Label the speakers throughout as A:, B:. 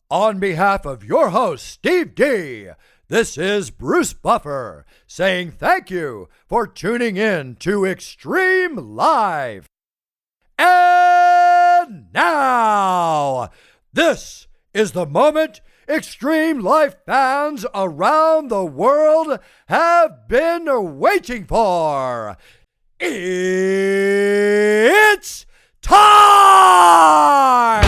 A: On behalf of your host, Steve D., this is Bruce Buffer saying thank you for tuning in to Xtreme Life. And now, this is the moment Xtreme Life fans around the world have been waiting for. It's time!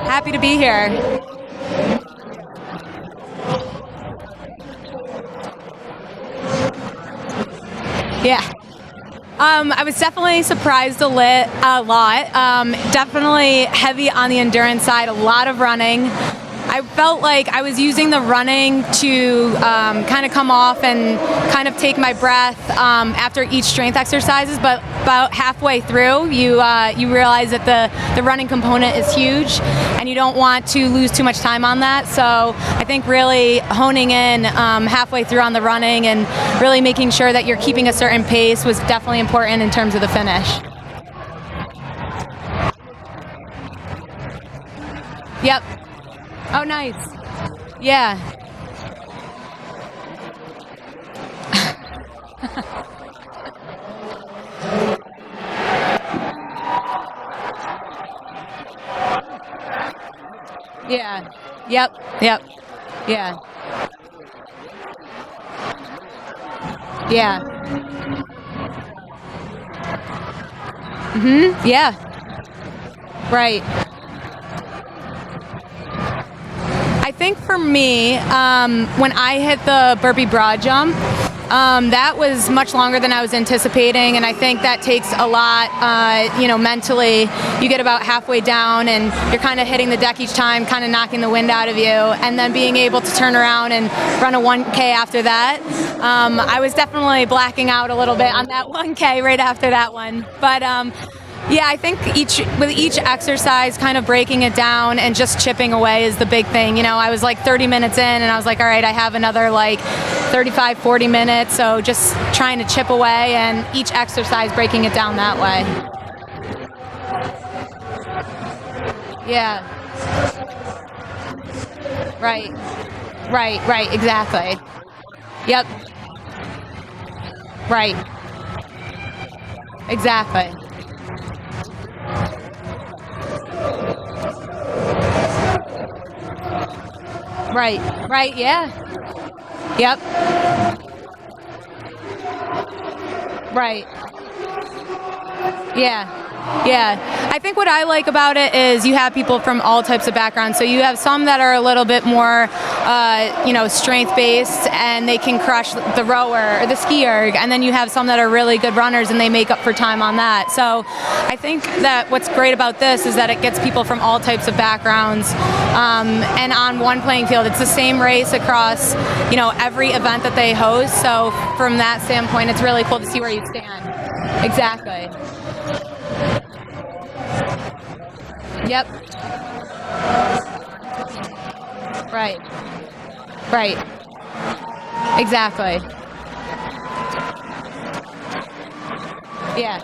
B: Happy to be here. Yeah. I was definitely surprised a lot. Definitely heavy on the endurance side, a lot of running. I felt like I was using the running to kind of come off and kind of take my breath after each strength exercises, but about halfway through, you realize that the running component is huge, and you don't want to lose too much time on that. So I think really honing in halfway through on the running and really making sure that you're keeping a certain pace was definitely important in terms of the finish. Yep. Oh, nice. Yeah. Yeah. Yep. Yeah. Yeah. Yeah. Right. I think for me, when I hit the burpee broad jump, that was much longer than I was anticipating, and I think that takes a lot, mentally. You get about halfway down, and you're kind of hitting the deck each time, kind of knocking the wind out of you, and then being able to turn around and run a 1K after that. I was definitely blacking out a little bit on that 1K right after that one, but yeah, I think with each exercise, kind of breaking it down and just chipping away is the big thing. I was like 30 minutes in, and I was like, all right, I have another like 35, 40 minutes, so just trying to chip away, and each exercise breaking it down that way. Yeah. Right, exactly. Yep. Right. Exactly. Right, yeah. Yep. Right. Yeah. I think what I like about it is you have people from all types of backgrounds. So you have some that are a little bit more, strength-based, and they can crush the rower or the ski erg. And then you have some that are really good runners, and they make up for time on that. So I think that what's great about this is that it gets people from all types of backgrounds, and on one playing field. It's the same race across, every event that they host. So from that standpoint, it's really cool to see where you stand. Exactly. Yep. Right. Exactly. Yeah.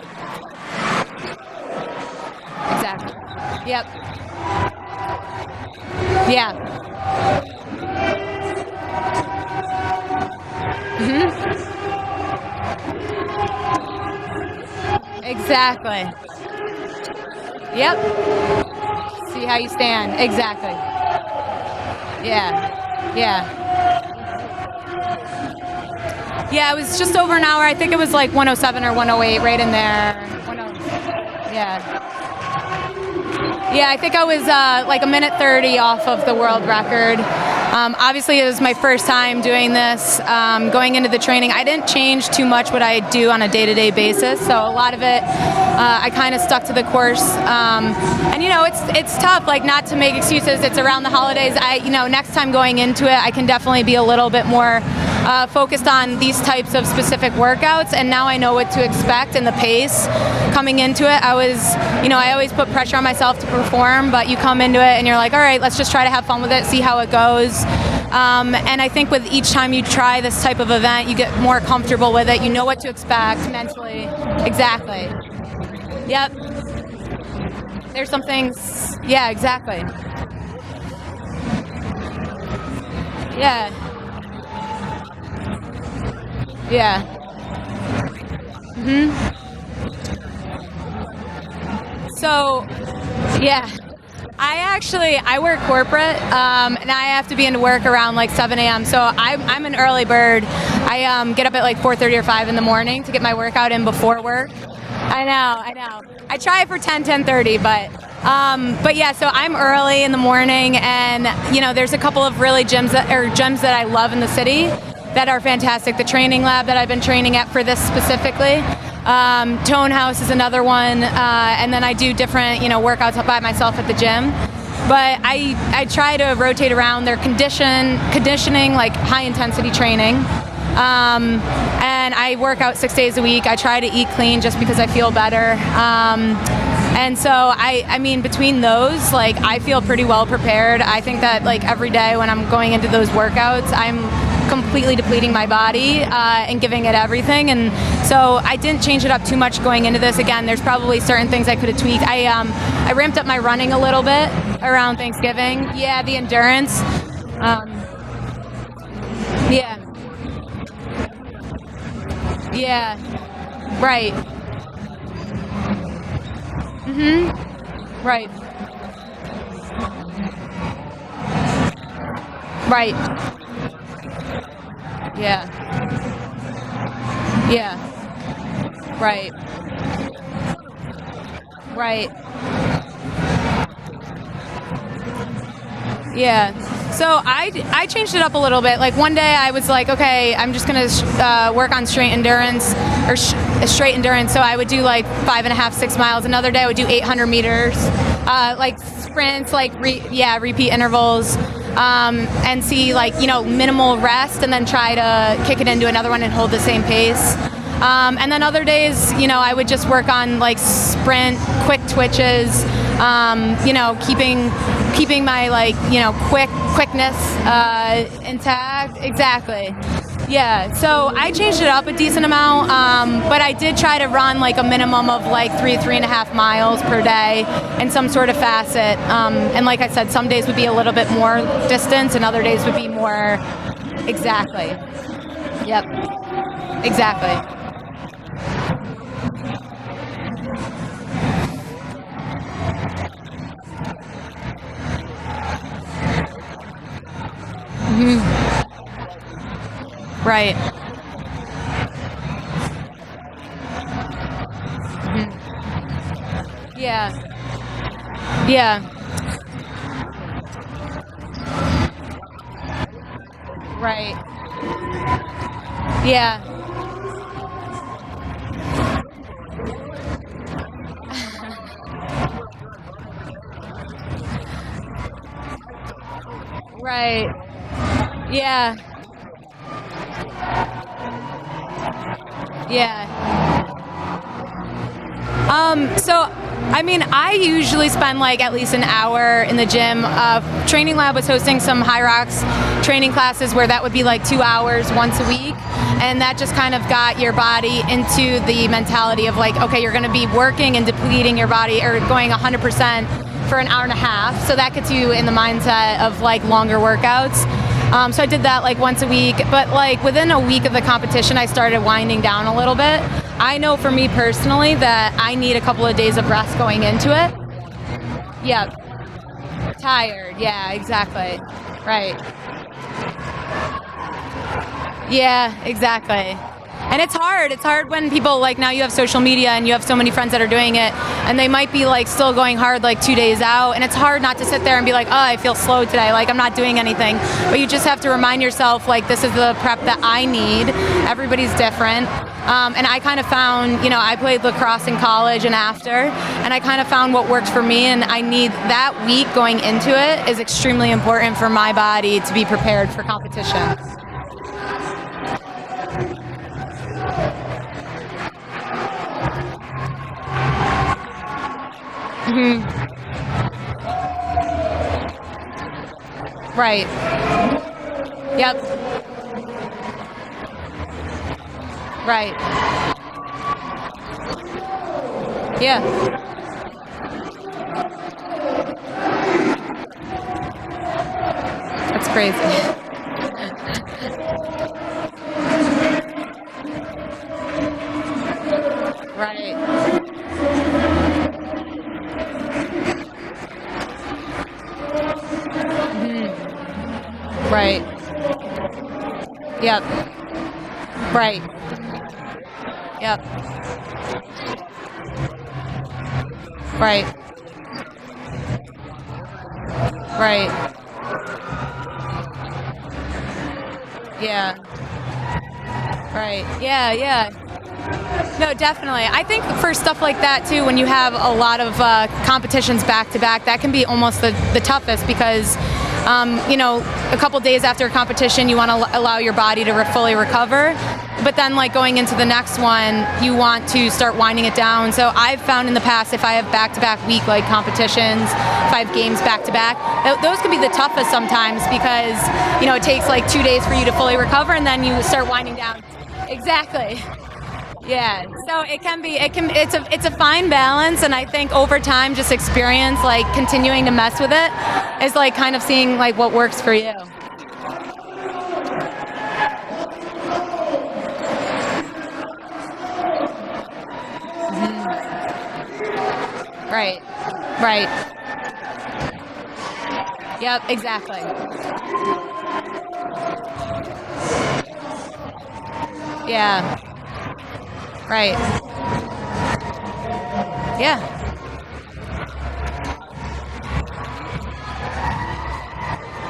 B: Exactly. Yep. Yeah. Exactly. Yep. See how you stand. Exactly. Yeah. Yeah. Yeah, it was just over an hour. I think it was like 107 or 108, right in there. Yeah. Yeah, I think I was like a minute 30 off of the world record. Obviously, it was my first time doing this. Going into the training, I didn't change too much what I do on a day-to-day basis. So a lot of it, I kind of stuck to the course. And it's tough, like not to make excuses. It's around the holidays. Next time going into it, I can definitely be a little bit more focused on these types of specific workouts, and now I know what to expect and the pace coming into it. I always put pressure on myself to perform, but you come into it and you're like, all right, let's just try to have fun with it, see how it goes. And I think with each time you try this type of event, you get more comfortable with it. You know what to expect mentally. Exactly. Yep. There's some things. Yeah, exactly. Yeah. Yeah. So, yeah. I work corporate, and I have to be into work around like 7 a.m. So I'm an early bird. I get up at like 4:30 or 5 in the morning to get my workout in before work. I know. I try for 10:30, but yeah. So I'm early in the morning, and there's a couple of really gyms that I love in the city that are fantastic. The training lab that I've been training at for this specifically. Tone House is another one, and then I do different, workouts by myself at the gym. But I try to rotate around their conditioning, like high intensity training. And I work out 6 days a week. I try to eat clean just because I feel better. And so I mean, between those, like I feel pretty well prepared. I think that like every day when I'm going into those workouts, I'm completely depleting my body and giving it everything, and so I didn't change it up too much going into this. Again, there's probably certain things I could have tweaked. I ramped up my running a little bit around Thanksgiving. Yeah, the endurance. Yeah. Right. Right. Right. Yeah. Right. Yeah. So I changed it up a little bit. Like one day I was like, okay, I'm just gonna work on straight endurance or straight endurance. So I would do like 5.5, 6 miles. Another day I would do 800 meters, like sprints, like repeat intervals. And see like, minimal rest and then try to kick it into another one and hold the same pace. And then other days, I would just work on like sprint, quick twitches, keeping my like, quickness intact. Exactly. Yeah, so I changed it up a decent amount, but I did try to run like a minimum of like 3.5 miles per day in some sort of facet. And like I said, some days would be a little bit more distance and other days would be more. Exactly. Yep. Exactly. Right. Yeah. Right. Yeah. Right. Yeah. So I mean, I usually spend like at least an hour in the gym. Training Lab was hosting some Hyrox training classes where that would be like 2 hours once a week. And that just kind of got your body into the mentality of like, okay, you're going to be working and depleting your body or going 100% for an hour and a half. So that gets you in the mindset of like longer workouts. So I did that like once a week, but like within a week of the competition, I started winding down a little bit. I know for me personally that I need a couple of days of rest going into it. Yep. Tired. Yeah, exactly. Right. Yeah, exactly. And it's hard. It's hard when people, like, now you have social media and you have so many friends that are doing it, and they might be like still going hard like 2 days out, and it's hard not to sit there and be like, oh, I feel slow today, like I'm not doing anything. But you just have to remind yourself, like, this is the prep that I need. Everybody's different. And I kind of found, I played lacrosse in college and after, and I kind of found what worked for me, and I need that week going into it is extremely important for my body to be prepared for competition. Mm-hmm. Right. Yep. Right. Yeah. That's crazy. Right. Right. Yep. Right. Yep. Right. Right. Yeah. Right. Yeah, yeah. No, definitely. I think for stuff like that too, when you have a lot of competitions back to back, that can be almost the toughest because a couple days after a competition, you want to allow your body to fully recover. But then, like, going into the next one, you want to start winding it down. So I've found in the past, if I have back-to-back week, like, competitions, 5 games back-to-back, those can be the toughest sometimes because, it takes, like, 2 days for you to fully recover, and then you start winding down. Exactly. Yeah, so it's a fine balance, and I think over time, just experience, like, continuing to mess with it is, like, kind of seeing, like, what works for you. Mm-hmm. Right. Right. Yep, exactly. Yeah. Right. Yeah.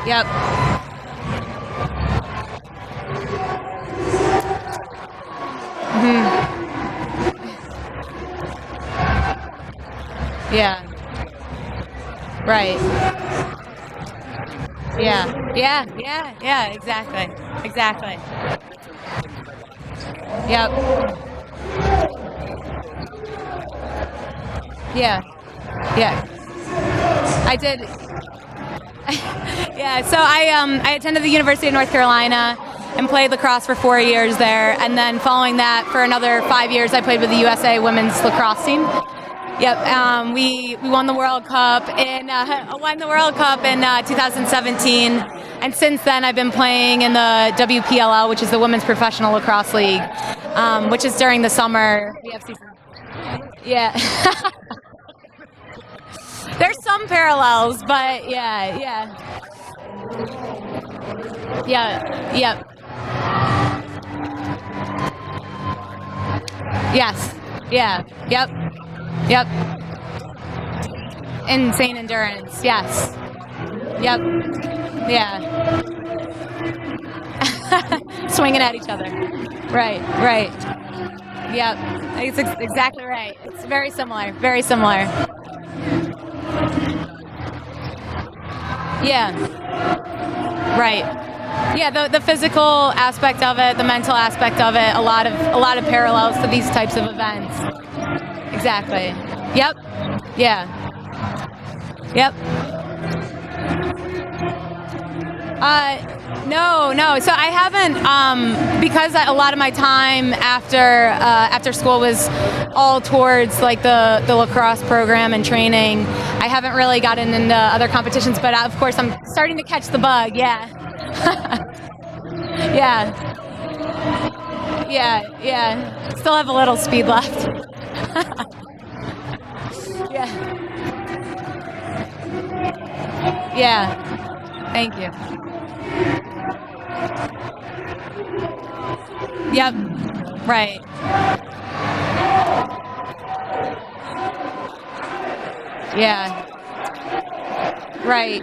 B: Yep. Mm-hmm. Yeah. Right. Yeah. Yeah. Yeah. Yeah. Exactly. Exactly. Yep. Yeah. Yeah. I did. Yeah. So I attended the University of North Carolina and played lacrosse for 4 years there, and then following that for another 5 years, I played with the USA women's lacrosse team. Yep. We won the World Cup in 2017, and since then I've been playing in the WPLL, which is the Women's Professional Lacrosse League, which is during the summer. We have season. Yeah. There's some parallels, but yeah. Yeah. Yep. Yes. Yeah. Yep. Yep. Insane endurance. Yes. Yep. Yeah. Swinging at each other. Right. Right. Yep. It's exactly right. It's very similar. Very similar. Yeah. Right. Yeah, the physical aspect of it, the mental aspect of it, a lot of parallels to these types of events. Exactly. Yep. Yeah. Yep. No. So I haven't, because a lot of my time after school was all towards like the lacrosse program and training. I haven't really gotten into other competitions, but of course I'm starting to catch the bug. Yeah. Yeah. Still have a little speed left. Yeah. Thank you. Yep. Right. Yeah. Right.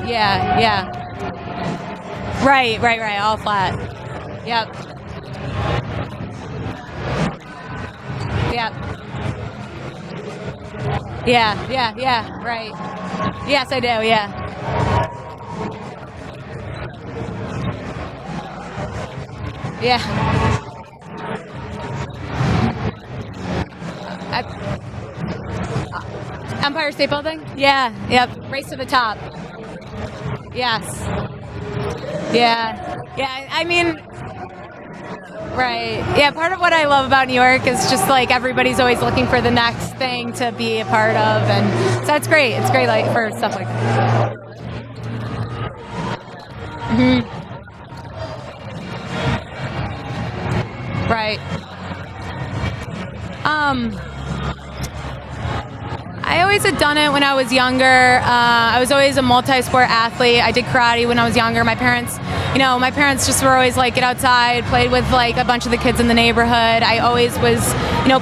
B: Yeah. Right. All flat. Yep. Yeah. Right. Yes, I do. Yeah. Yeah. Empire State Building? Yeah. Yep. Race to the top. Yes. Yeah. I mean, right. Yeah. Part of what I love about New York is just like everybody's always looking for the next thing to be a part of, and so it's great. It's great, like for stuff like that. Mm-hmm. Right. I always had done it when I was younger. I was always a multi-sport athlete. I did karate when I was younger. My parents just were always like, get outside, played with like a bunch of the kids in the neighborhood. I always was,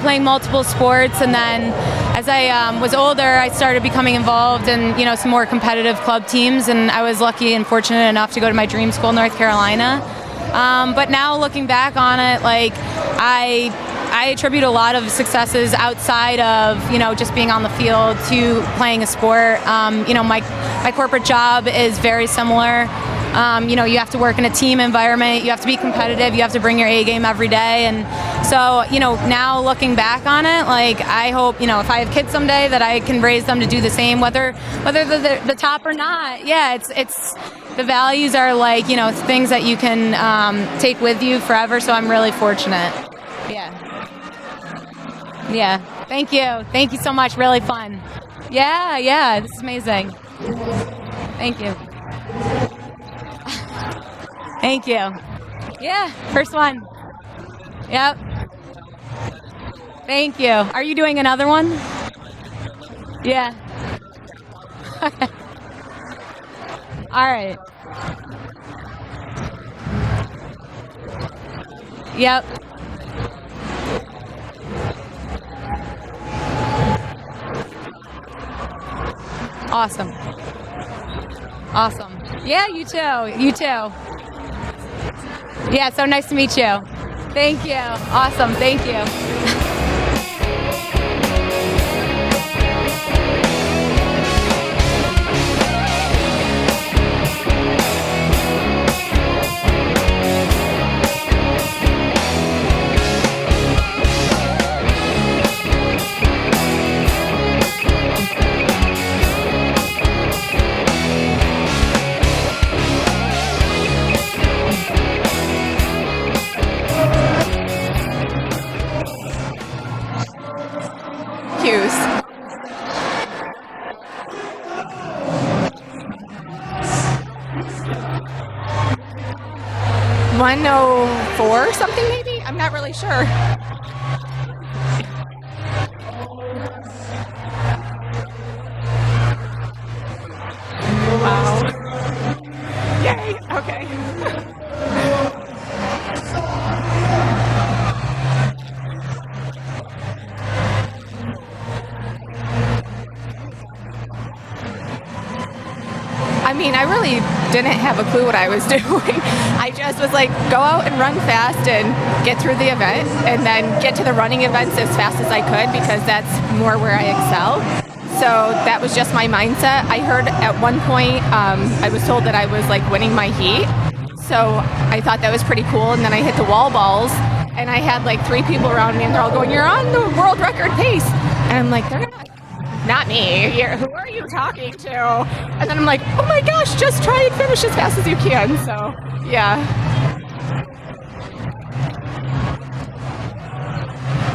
B: playing multiple sports. And then as I was older, I started becoming involved in, some more competitive club teams. And I was lucky and fortunate enough to go to my dream school, North Carolina. But now looking back on it, like I attribute a lot of successes outside of, just being on the field to playing a sport. My corporate job is very similar. You have to work in a team environment. You have to be competitive. You have to bring your A game every day. And so, now looking back on it, like I hope, if I have kids someday that I can raise them to do the same, whether they're the top or not. Yeah, it's the values are like, things that you can take with you forever. So I'm really fortunate. Yeah. Thank you so much. Really fun. Yeah. This is amazing. Thank you. Thank you. Yeah. First one. Yep. Thank you. Are you doing another one? Yeah. All right. Yep. Awesome. Yeah, you too. Yeah, so nice to meet you. Thank you. Awesome. Thank you.
C: Hughes. $104 something maybe? I'm not really sure. Wow. Yay, okay. I mean, I really didn't have a clue what I was doing. I just was like, go out and run fast and get through the event and then get to the running events as fast as I could because that's more where I excel. So that was just my mindset. I heard at one point, I was told that I was like winning my heat. So I thought that was pretty cool. And then I hit the wall balls And I had like 3 people around me, and they're all going, "You're on the world record pace." And I'm like, "They're not me. Who are you talking to?" And then I'm like, "Oh my gosh, just try and finish as fast as you can." So, yeah.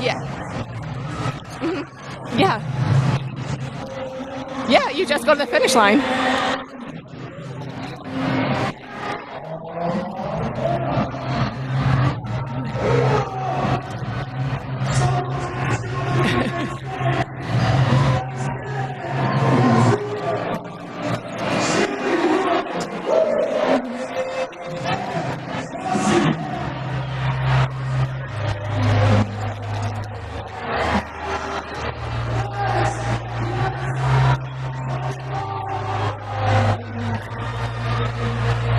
C: Yeah. Mm-hmm. Yeah. Yeah, you just go to the finish line.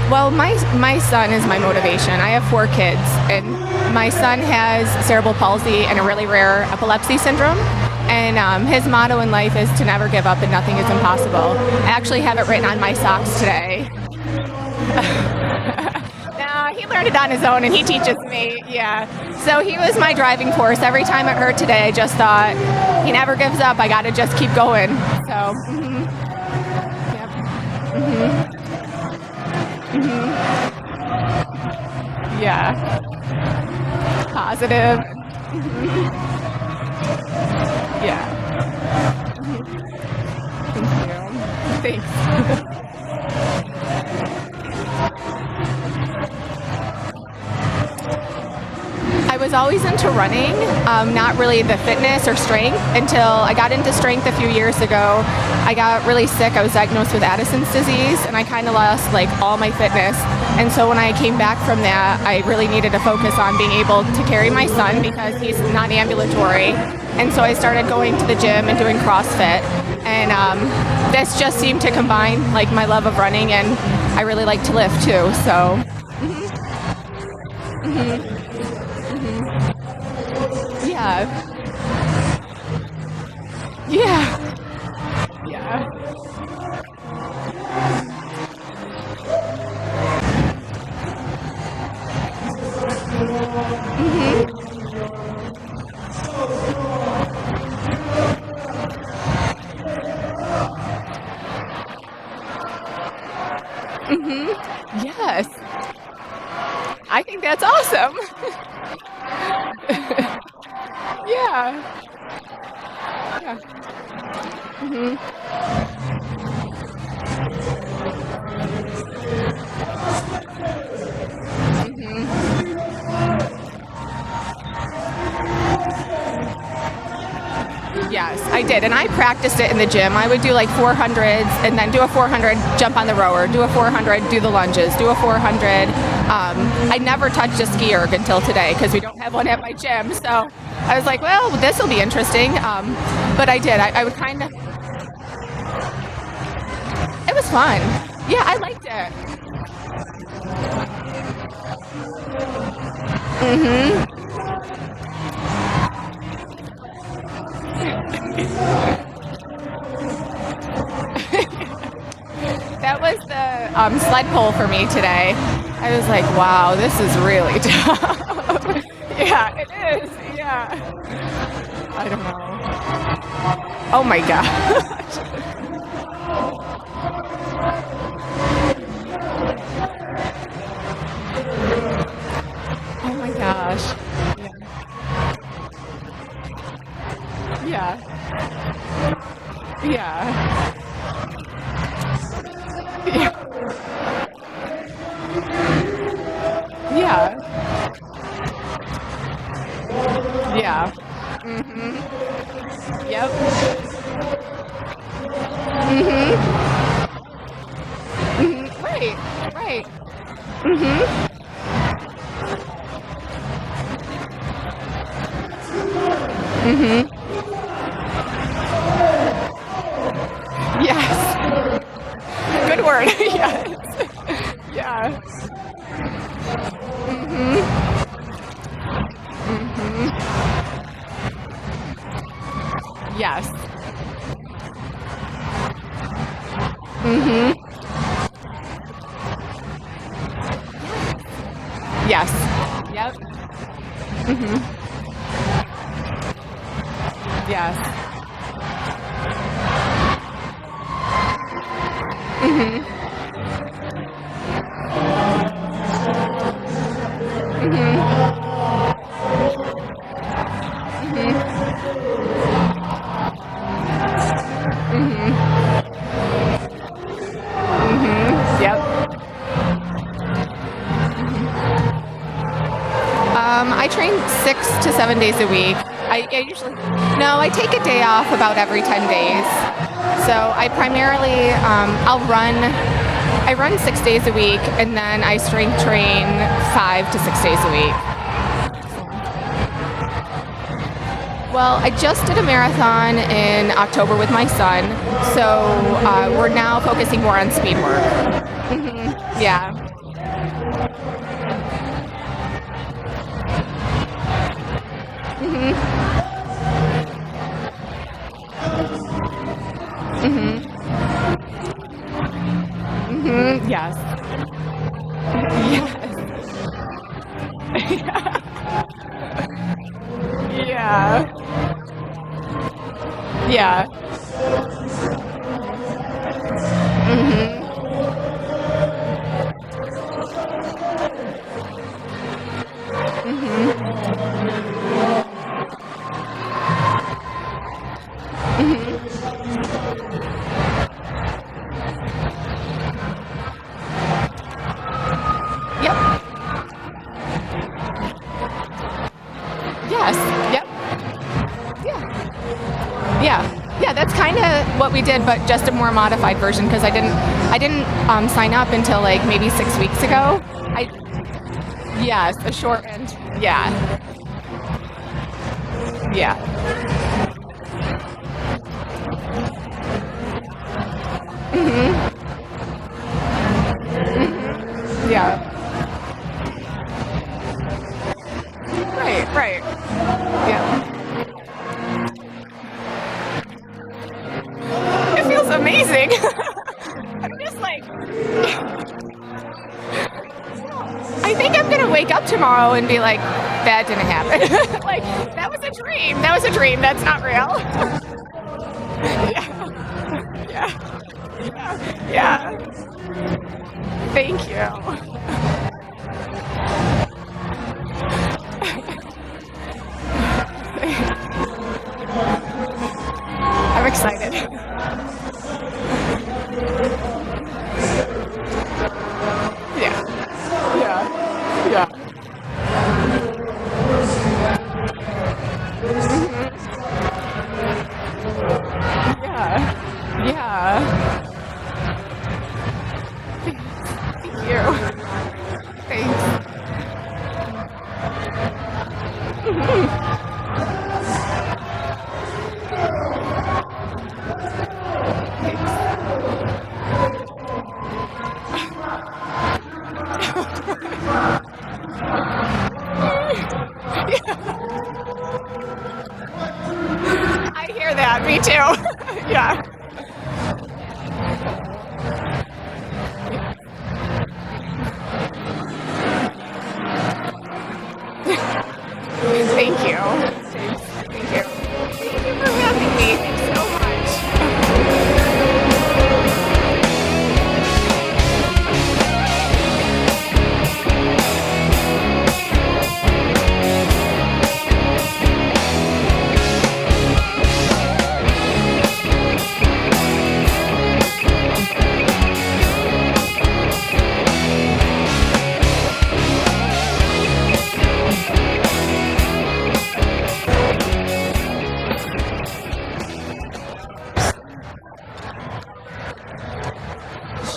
C: Well, my son is my motivation. I have 4 kids, and my son has cerebral palsy and a really rare epilepsy syndrome. And his motto in life is to never give up and nothing is impossible. I actually have it written on my socks today. No, he learned it on his own, and he teaches me. Yeah. So he was my driving force. Every time it hurt today, I just thought, he never gives up. I got to just keep going. So, yep. Yeah. Positive. Yeah. Thank you. Thanks. I was always into running, not really the fitness or strength until I got into strength a few years ago. I got really sick. I was diagnosed with Addison's disease, and I kind of lost like all my fitness. And so when I came back from that, I really needed to focus on being able to carry my son because he's not ambulatory. And so I started going to the gym and doing CrossFit. And this just seemed to combine like my love of running, and I really like to lift too. So. Yeah. Yeah. Yeah. Yes. I think that's awesome. Yeah. Yeah. Yes, I did, and I practiced it in the gym. I would do like 400s, and then do a 400, jump on the rower, do a 400, do the lunges, do a 400. I never touched a ski erg until today because we don't have one at my gym. So I was like, well, this will be interesting. But I did. I would kind of. It was fun. Yeah, I liked it. That was the sled pull for me today. I was like, wow, this is really tough. Yeah, it is. Yeah. I don't know. Oh my gosh. Oh my gosh. Yeah. Yeah. Yeah. Yeah. Yeah. Yep. Right. Right. Yes. Good word. Yes. Yeah. Yes. Yes. Yep. Yes. Mhm. Mhm. Mhm. Mhm. Yep. I train 6 to 7 days a week. I usually I take a day off about every 10 days. So I primarily I run 6 days a week, and then I strength train 5 to 6 days a week. Well, I just did a marathon in October with my son, so we're now focusing more on speed work. Yeah. Mhm. Mhm. Mhm. Yes. Yes. Yeah. Yeah. Mhm. Mhm. Mhm. Yep. Yes. Yep. Yeah. Yeah. Yeah. That's kind of what we did, but just a more modified version because I didn't sign up until like maybe 6 weeks ago. Yes, a short end. Yeah. Yeah. Mhm. Mhm. Yeah. Right. Right. Yeah. It feels amazing. I'm just like, I think I'm gonna wake up tomorrow and be like, that didn't happen. Like, that was a dream. That was a dream. That's not real. Yeah. Yeah. Yeah. Thank you. I'm excited. Yeah. Yeah. Yeah. Mhm. Yeah. Yeah. Thank you. Thanks. Mhm. I hear that. Me too. Yeah. Thank you. Thanks. Thank you. Thank you for having me. Thanks so much.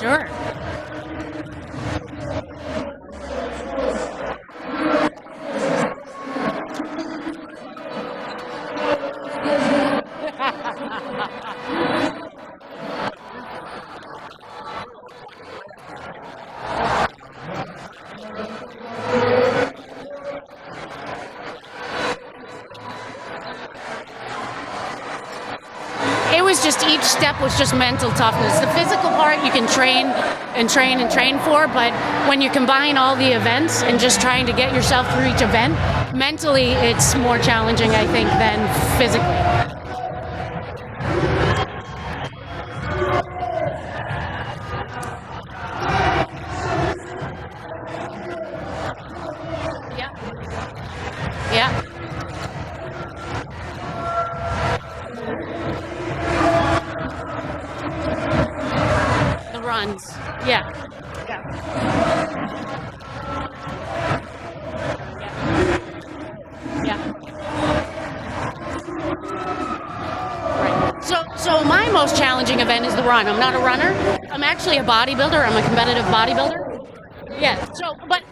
D: Sure. It was just each step was just mental toughness. The physical part you can train and train and train for, but when you combine all the events and just trying to get yourself through each event, mentally it's more challenging, I think, than physically. runs. Yeah. Yeah. Right. So my most challenging event is the run. I'm not a runner. I'm actually a bodybuilder. I'm a competitive bodybuilder. Yeah. So, but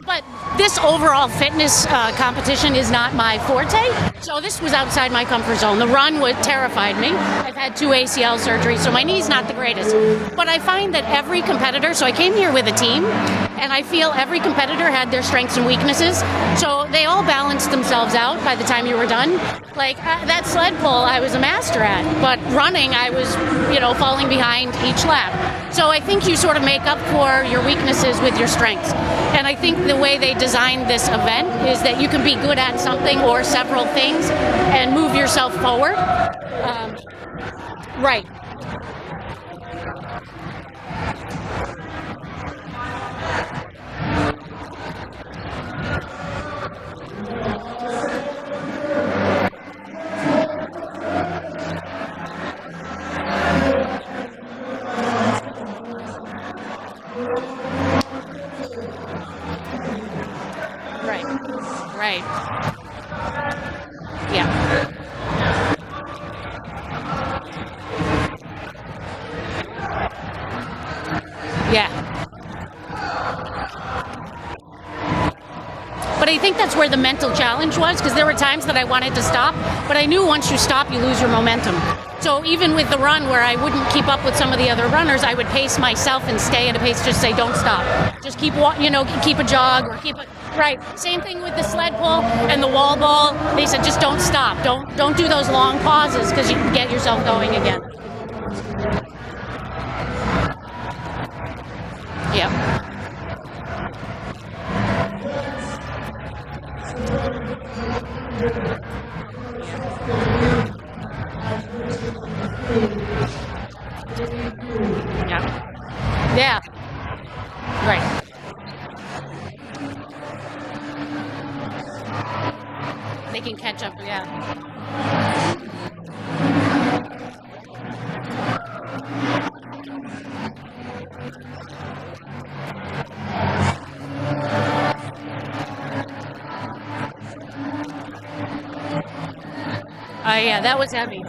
D: this overall fitness competition is not my forte. So this was outside my comfort zone. The run terrified me. I've had 2 ACL surgeries, so my knee's not the greatest. But I find that every competitor. So I came here with a team, and I feel every competitor had their strengths and weaknesses. So they all balanced themselves out by the time you were done. Like that sled pull, I was a master at, but running, I was, falling behind each lap. So I think you sort of make up for your weaknesses with your strengths. And I think the way they designed this event is that you can be good at something or several things and move yourself forward. Right. Right. Yeah. Yeah. But I think that's where the mental challenge was, because there were times that I wanted to stop, but I knew once you stop, you lose your momentum. So even with the run where I wouldn't keep up with some of the other runners, I would pace myself and stay at a pace, just say, don't stop. Just keep a jog or keep it. Right. Same thing with the sled pull and the wall ball. They said, just don't stop. Don't do those long pauses, because you can get yourself going again. Yep. Yeah. Right. They can catch up, yeah. Oh yeah, that was heavy.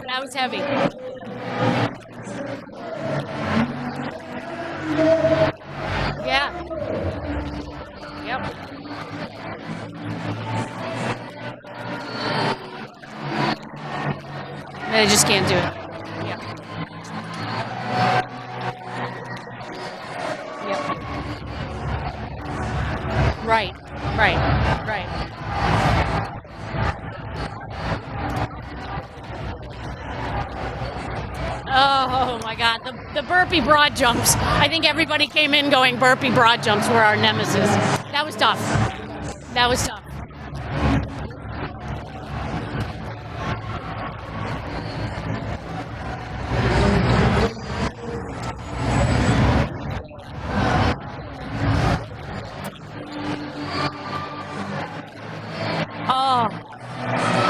D: Yeah. Yep. They just can't do it. Yeah. Yep. Right. Oh my God, the burpee broad jumps. I think everybody came in going burpee broad jumps were our nemesis. That was tough.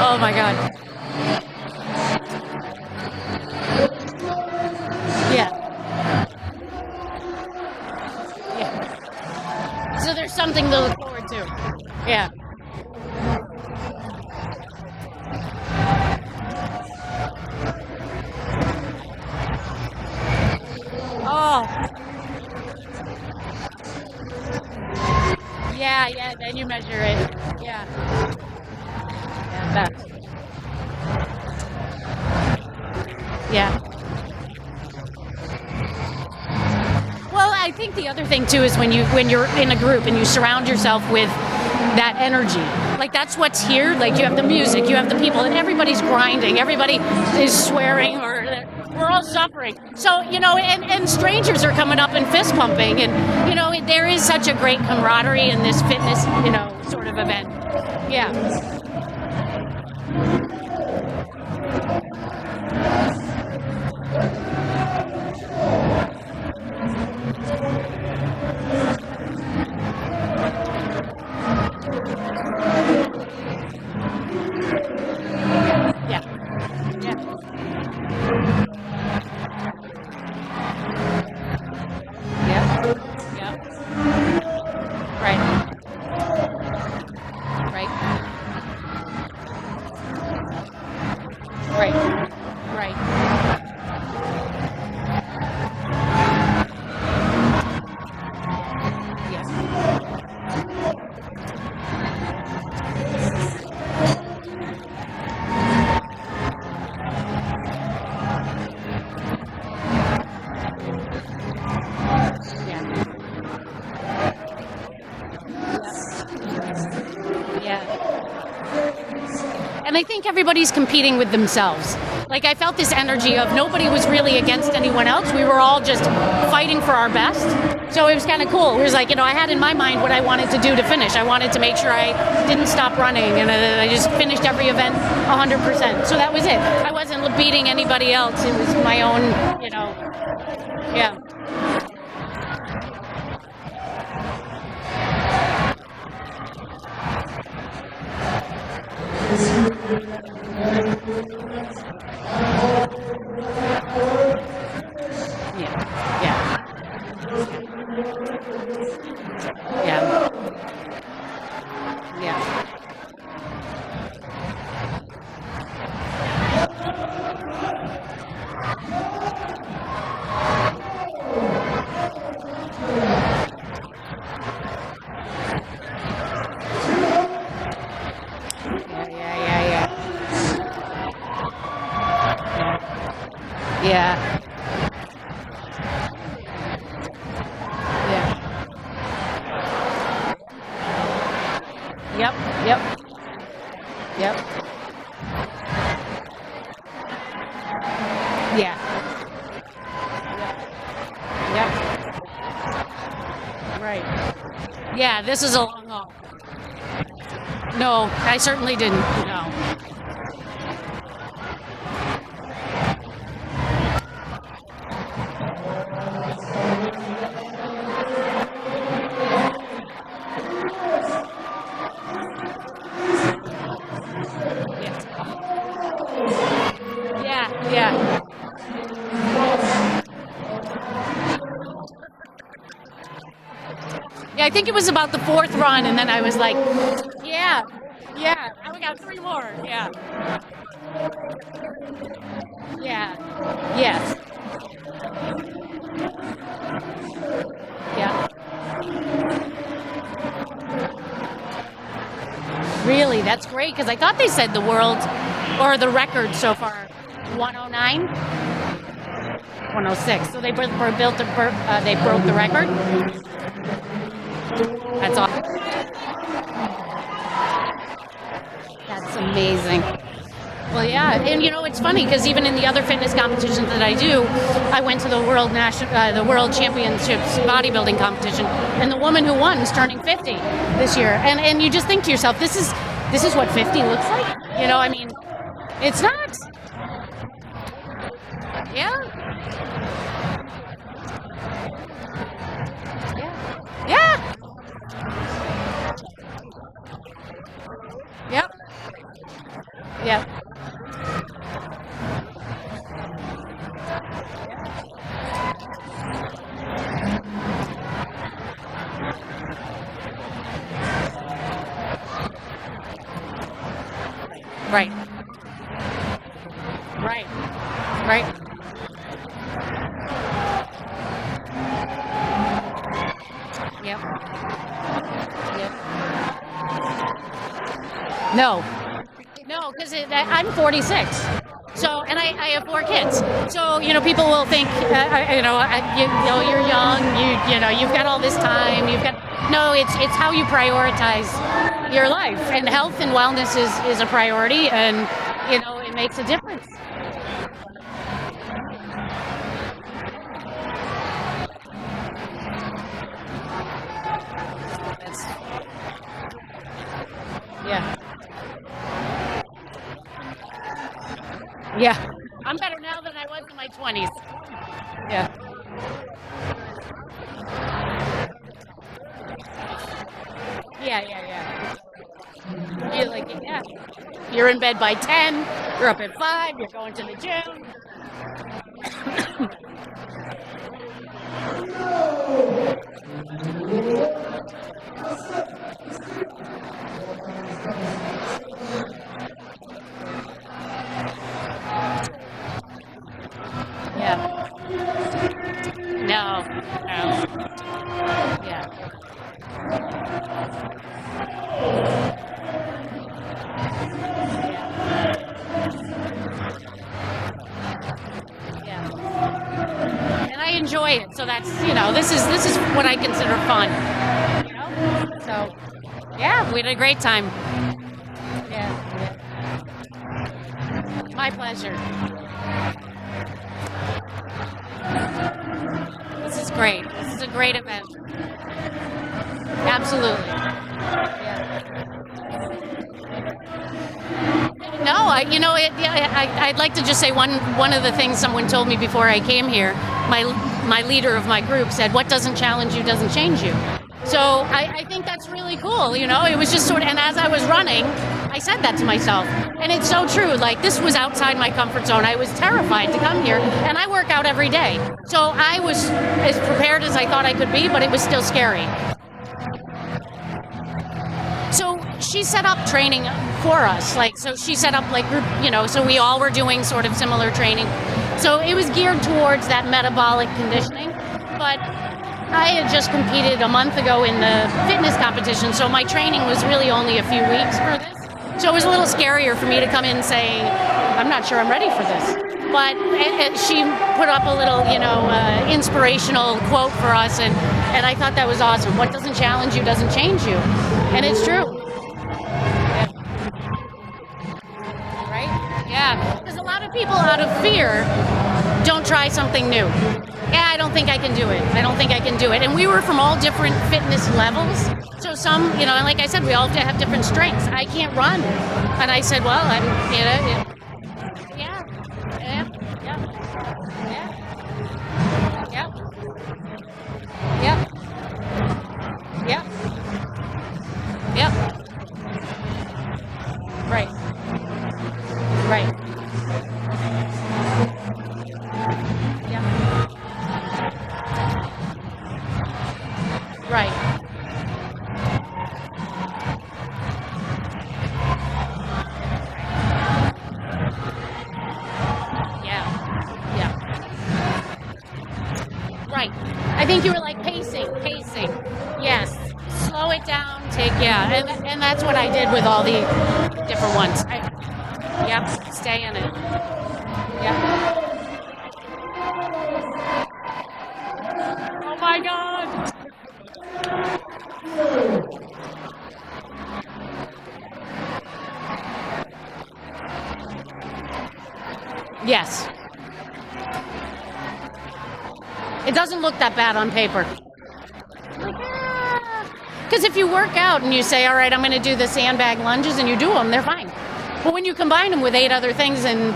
D: Oh my God. So there's something to look forward to. Yeah. Oh. Yeah, then you measure it. Yeah. Yeah. Well, I think the other thing too is when you're in a group and you surround yourself with that energy. Like that's what's here. Like you have the music, you have the people, and everybody's grinding. Everybody is swearing, or we're all suffering. So and strangers are coming up and fist pumping, and there is such a great camaraderie in this fitness sort of event. Yeah. Right. Right. Yes. Yeah. And I think everybody's competing with themselves. Like, I felt this energy of nobody was really against anyone else. We were all just fighting for our best. So it was kind of cool. It was like, I had in my mind what I wanted to do to finish. I wanted to make sure I didn't stop running, and I just finished every event 100%. So that was it. I wasn't beating anybody else. It was my own, yeah. Yeah, this is a long haul. No, I certainly didn't. No. Yeah. I think it was about the fourth run, and then I was like, yeah, we got 3 more, yeah. Yes. Yeah. Really, that's great, because I thought they said the world, or the record so far, 109? 106, so they broke the record? That's awesome. That's amazing. Well, yeah, and it's funny because even in the other fitness competitions that I do, I went to the World Championships bodybuilding competition, and the woman who won is turning 50 this year, and you just think to yourself, this is what 50 looks like. I mean, it's not. Yeah. Yep. Right. Yep. No, because I'm 46. So, and I have 4 kids. So, people will think, you're young, you've got all this time, no, it's how you prioritize your life. And health and wellness is a priority, and, it makes a difference. Yeah, I'm better now than I was in my 20s. Yeah. You're in bed by 10, you're up at 5, you're going to the gym. enjoy it. So that's, this is what I consider fun. So yeah, we had a great time. Yeah. My pleasure. This is great. This is a great event. Absolutely. Yeah. No, I'd like to just say one of the things someone told me before I came here. My leader of my group said, "What doesn't challenge you doesn't change you." So I think that's really cool. It was just and as I was running, I said that to myself, and it's so true. Like, this was outside my comfort zone. I was terrified to come here, and I work out every day. So I was as prepared as I thought I could be, but it was still scary. So she set up training for us. So she set up group, so we all were doing sort of similar training. So it was geared towards that metabolic conditioning. But I had just competed a month ago in the fitness competition, so my training was really only a few weeks for this. So it was a little scarier for me to come in saying, I'm not sure I'm ready for this. But she put up a little, inspirational quote for us, and I thought that was awesome. What doesn't challenge you doesn't change you. And it's true. Yeah. Right? Yeah. Because a lot of people, out of fear, don't try something new. Yeah, I don't think I can do it. I don't think I can do it. And we were from all different fitness levels. So some, like I said, we all have different strengths. I can't run. And I said, well, I'm, yeah. Right. Right. Yeah. Right. I think you were pacing. Yes. Slow it down. And that's what I did with all the different ones. Stay in it. Yep. Oh my God. Yes. It doesn't look that bad on paper. Because if you work out and you say, all right, I'm going to do the sandbag lunges, and you do them, they're fine. But when you combine them with 8 other things and,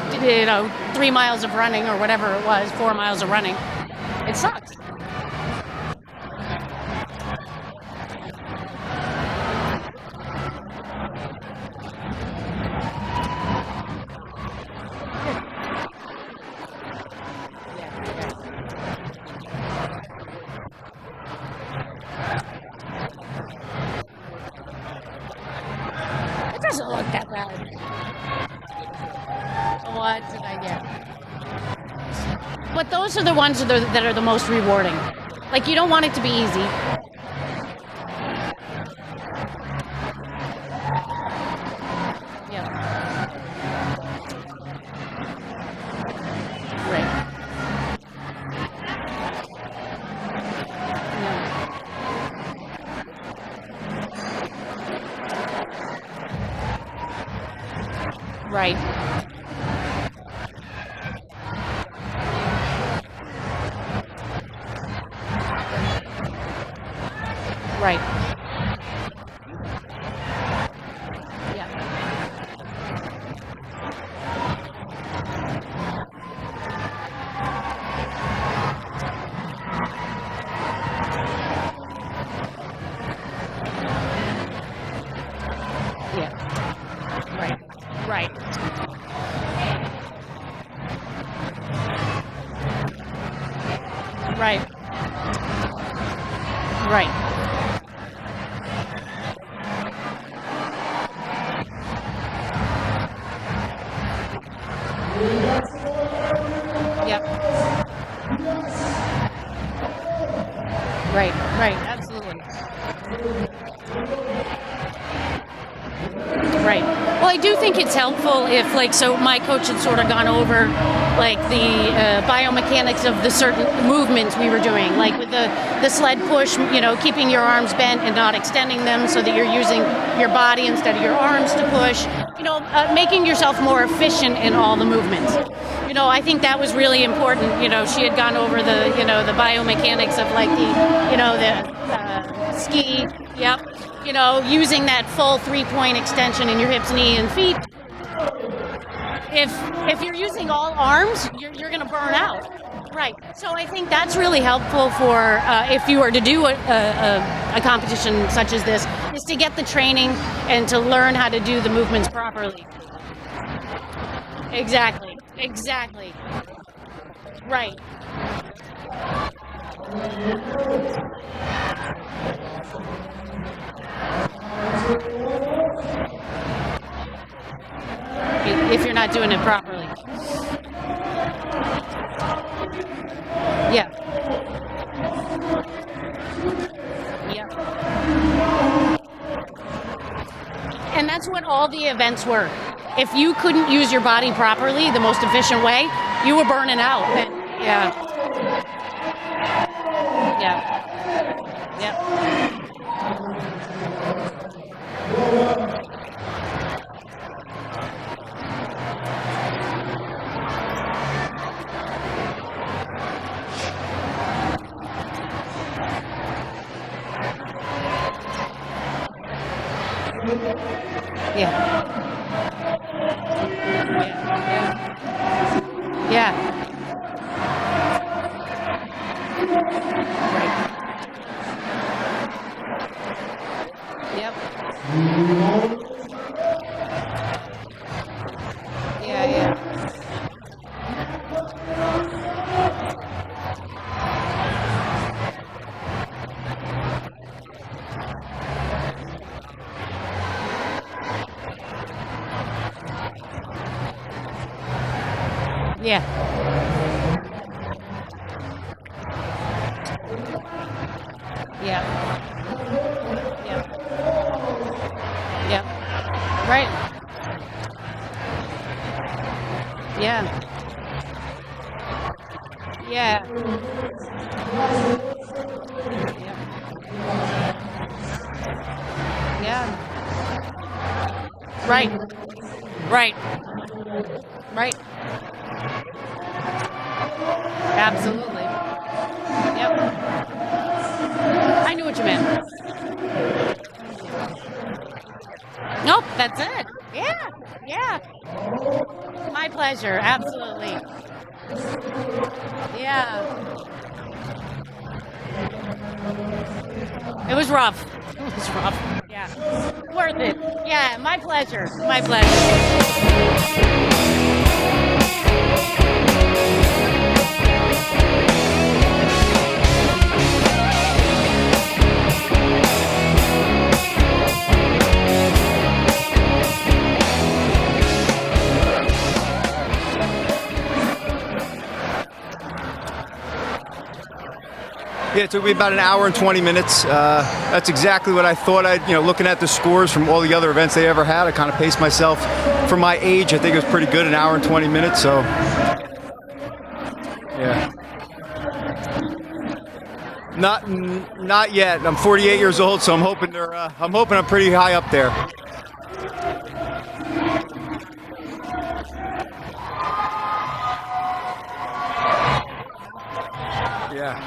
D: 3 miles of running or whatever it was, 4 miles of running, it sucks. Doesn't look that bad. What did I get? But those are the ones that are the most rewarding. You don't want it to be easy. Yeah. Right. Right. Right. Yeah. Yeah. Right. Right. Right. Right. Yep. Right. Right. Absolutely. Right. Well, I do think it's helpful if, like, so my coach had sort of gone over, like, the biomechanics of the certain movements we were doing, like with the sled push, you know, keeping your arms bent and not extending them so that you're using your body instead of your arms to push, you know, making yourself more efficient in all the movements. You know, I think that was really important. You know, she had gone over the, you know, the biomechanics of, like, the, you know, the ski, yep. You know, using that full 3-point extension in your hips, knee, and feet. If you're using all arms, you're going to burn out. Right. So I think that's really helpful for if you were to do a competition such as this, is to get the training and to learn how to do the movements properly. Exactly. Exactly. Right. If you're not doing it properly. Yeah. Yeah. And that's what all the events were. If you couldn't use your body properly, the most efficient way, you were burning out. And, yeah. Yeah. Yeah. Yeah. Yeah. Right. Yep. Yeah, yeah. Yeah. Yeah. Yeah. Yeah. Right. Yeah. Yeah. Yeah. Right. Right. Right. Absolutely. Yep. I knew what you meant. Nope, that's it. Yeah, yeah. My pleasure, absolutely. Yeah. It was rough. It was rough. Yeah. Worth it. Yeah, my pleasure. My pleasure.
E: Yeah, it took me about an hour and 20 minutes. That's exactly what I thought. Looking at the scores from all the other events they ever had, I kind of paced myself for my age. I think it was pretty good, an hour and 20 minutes. So, yeah. Not yet. I'm 48 years old, so I'm hoping I'm pretty high up there. Yeah.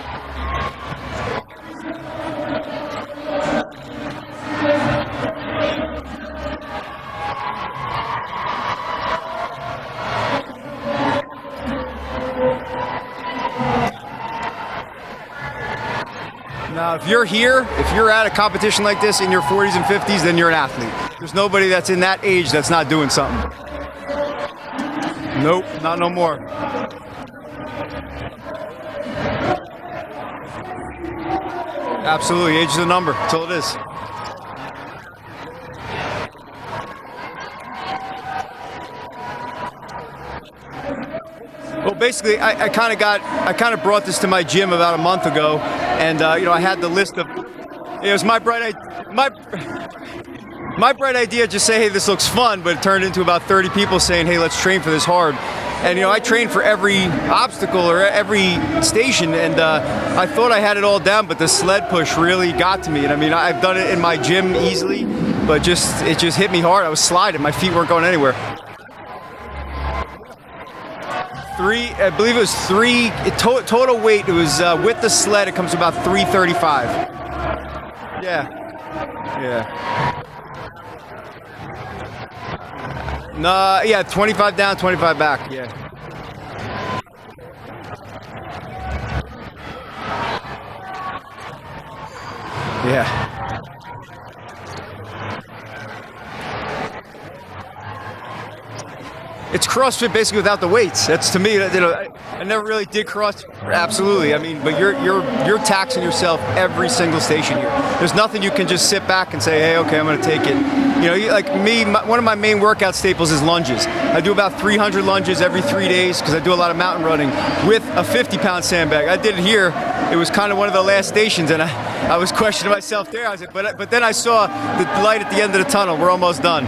E: Now, if you're at a competition like this in your 40s and 50s, then you're an athlete. There's nobody that's in that age that's not doing something. Nope, not no more. Absolutely, age is a number. That's all it is. Well, basically, I kind of brought this to my gym about a month ago, and I had the list of. It was my bright my bright idea, just say, hey, this looks fun, but it turned into about 30 people saying, hey, let's train for this hard. And, I trained for every obstacle or every station, and I thought I had it all down, but the sled push really got to me. And, I've done it in my gym easily, but it just hit me hard. I was sliding. My feet weren't going anywhere. I believe it was three, total weight, it was with the sled, it comes to about 335. Yeah. No, yeah, 25 down, 25 back, yeah. Yeah. It's CrossFit basically without the weights. That's, to me, I never really did CrossFit. Absolutely. But you're taxing yourself every single station here. There's nothing you can just sit back and say, hey, okay, I'm going to take it. Like me, one of my main workout staples is lunges. I do about 300 lunges every 3 days because I do a lot of mountain running with a 50-pound sandbag. I did it here. It was kind of one of the last stations, and I was questioning myself there. I was like, but then I saw the light at the end of the tunnel. We're almost done.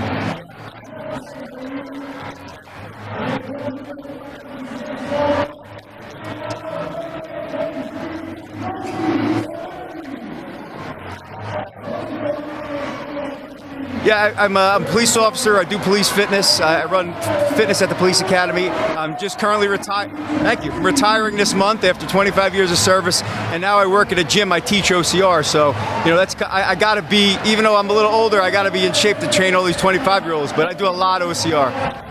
E: Yeah, I'm a police officer. I do police fitness. I run fitness at the police academy. I'm just currently retired. Thank you. I'm retiring this month after 25 years of service, and now I work at a gym. I teach OCR. So, I got to be, even though I'm a little older, I got to be in shape to train all these 25-year-olds. But I do a lot of OCR.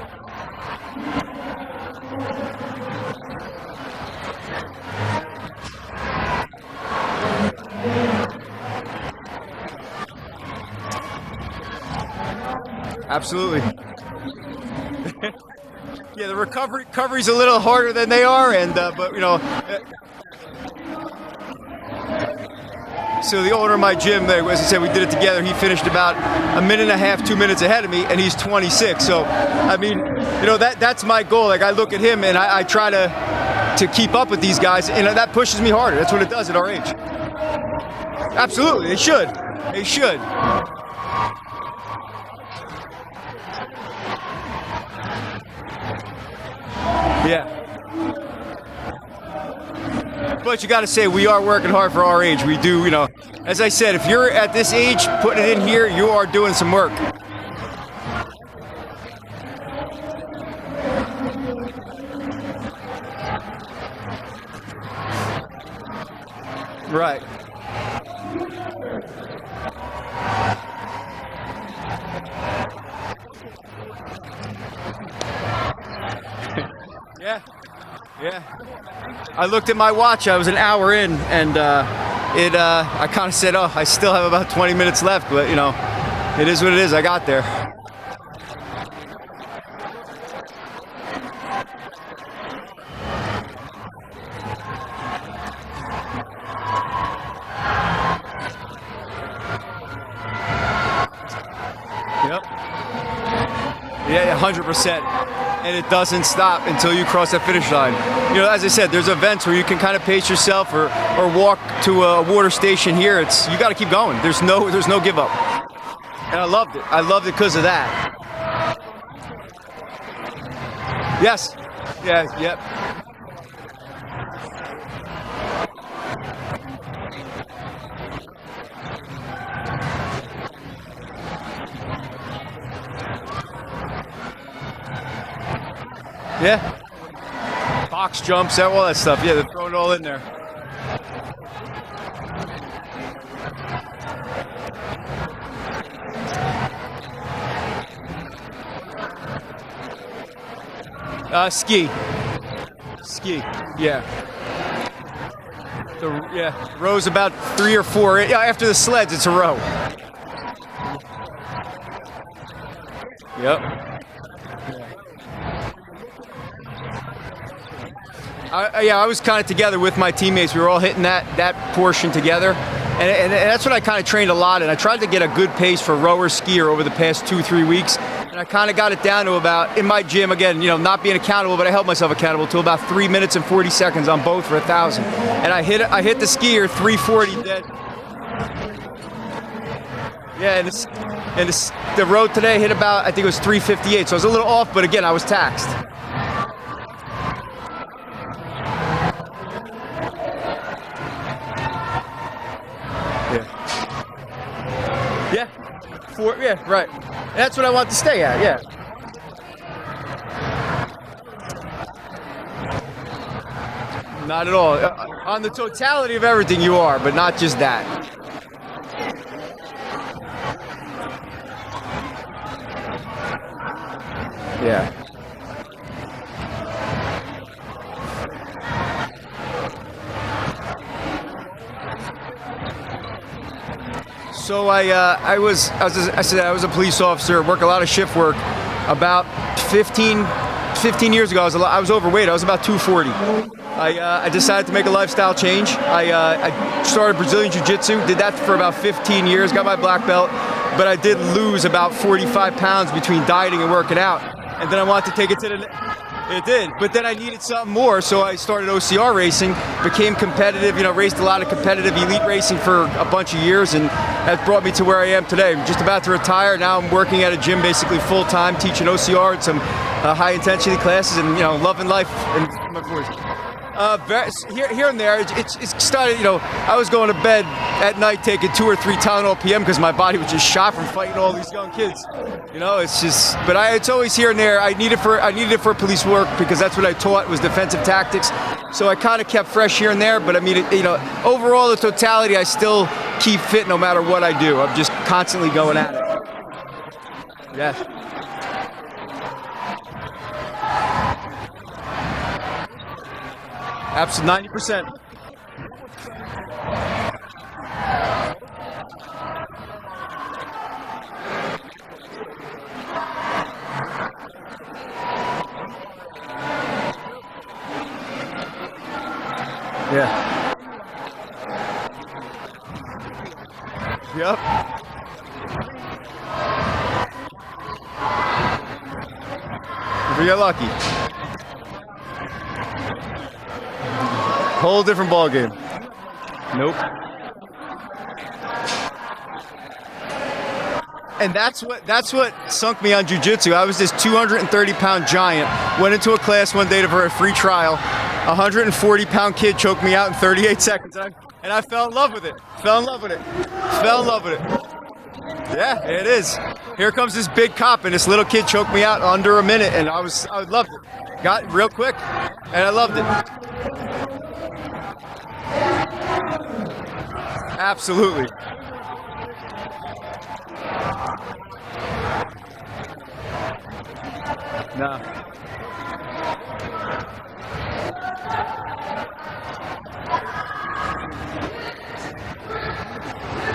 E: Absolutely. Yeah, the recovery's a little harder than they are, and but so the owner of my gym, as I said, we did it together. He finished about a minute and a half, 2 minutes ahead of me, and he's 26. So, that's my goal. Like, I look at him and I try to keep up with these guys, and that pushes me harder. That's what it does at our age. Absolutely, they should. They should. Yeah. But you got to say, we are working hard for our age. We do, as I said, if you're at this age, putting it in here, you are doing some work. Right. Yeah. I looked at my watch. I was an hour in, and I kind of said, oh, I still have about 20 minutes left, but, it is what it is. I got there. Yep. Yeah, 100%. And it doesn't stop until you cross that finish line. As I said, there's events where you can kind of pace yourself or walk to a water station here. You got to keep going. There's no give up. And I loved it. I loved it because of that. Yes. Yeah. Yep. Yeah. Box jumps, all that stuff. Yeah, they're throwing it all in there. Ski. Yeah. The row's about 3 or 4. Yeah, after the sleds, it's a row. Yep. I was kind of together with my teammates. We were all hitting that portion together, and that's what I kind of trained a lot. And I tried to get a good pace for rower skier over the past 2-3 weeks. And I kind of got it down to about, in my gym, again, not being accountable, but I held myself accountable to about 3 minutes and 40 seconds on both for 1,000. And I hit the skier 3:40 dead. Yeah, and the road today hit about, I think it was 358, so I was a little off, but again, I was taxed. Yeah, right. That's what I want to stay at, yeah. Not at all. On the totality of everything you are, but not just that. Yeah. So I was a police officer, work a lot of shift work. About 15 years ago, I was overweight. I was about 240. I decided to make a lifestyle change. I started Brazilian Jiu-Jitsu, did that for about 15 years, got my black belt, but I did lose about 45 pounds between dieting and working out. And then I wanted to take it to it did, but then I needed something more, so I started OCR racing, became competitive, raced a lot of competitive elite racing for a bunch of years, and that brought me to where I am today. I'm just about to retire. Now I'm working at a gym basically full-time, teaching OCR and some high-intensity classes, and, loving life. And my voice. Here and there, it's started, I was going to bed at night taking 2 or 3 Tylenol PM because my body was just shot from fighting all these young kids. It's just, but it's always here and there. I need it for police work because that's what I taught was defensive tactics. So I kind of kept fresh here and there, but I mean, overall the totality, I still keep fit no matter what I do. I'm just constantly going at it. Yeah. Absolutely, 90%. Yeah. Yep. If you're lucky. Whole different ball game. Nope. And that's what sunk me on jiu-jitsu. I was this 230-pound giant. Went into a class one day for a free trial. A 140-pound kid choked me out in 38 seconds, and I fell in love with it. Fell in love with it. Yeah, it is. Here comes this big cop, and this little kid choked me out under a minute, and I loved it. Got it real quick, and I loved it. Absolutely. No.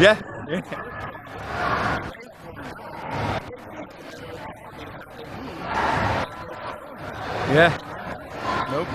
E: Yeah. Yeah. Nope.